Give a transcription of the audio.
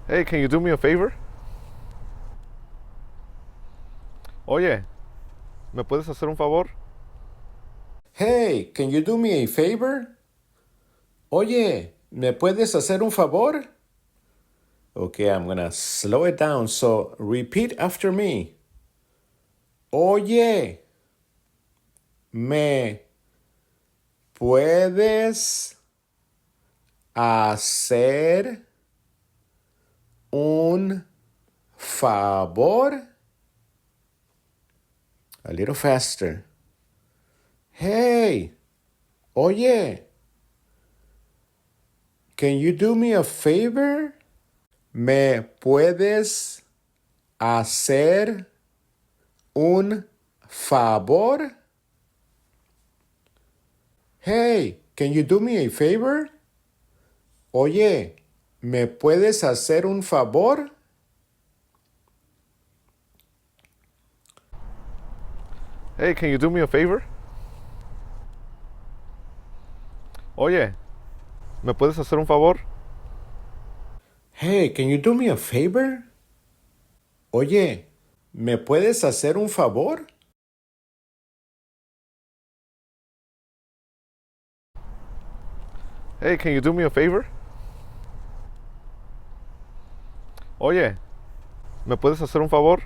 Hey, can you do me a favor? Oye, ¿me puedes hacer un favor? Hey, can you do me a favor? Oye, ¿me puedes hacer un favor? Okay, I'm gonna slow it down, so repeat after me. Oye, ¿me puedes hacer un favor? A little faster. Hey, oye, can you do me a favor? ¿Me puedes hacer un favor? Hey, can you do me a favor? Oye, ¿me puedes hacer un favor? Hey, can you do me a favor? Oye, ¿me puedes hacer un favor? Hey, can you do me a favor? Oye, ¿me puedes hacer un favor? Hey, can you do me a favor? Oye, ¿me puedes hacer un favor?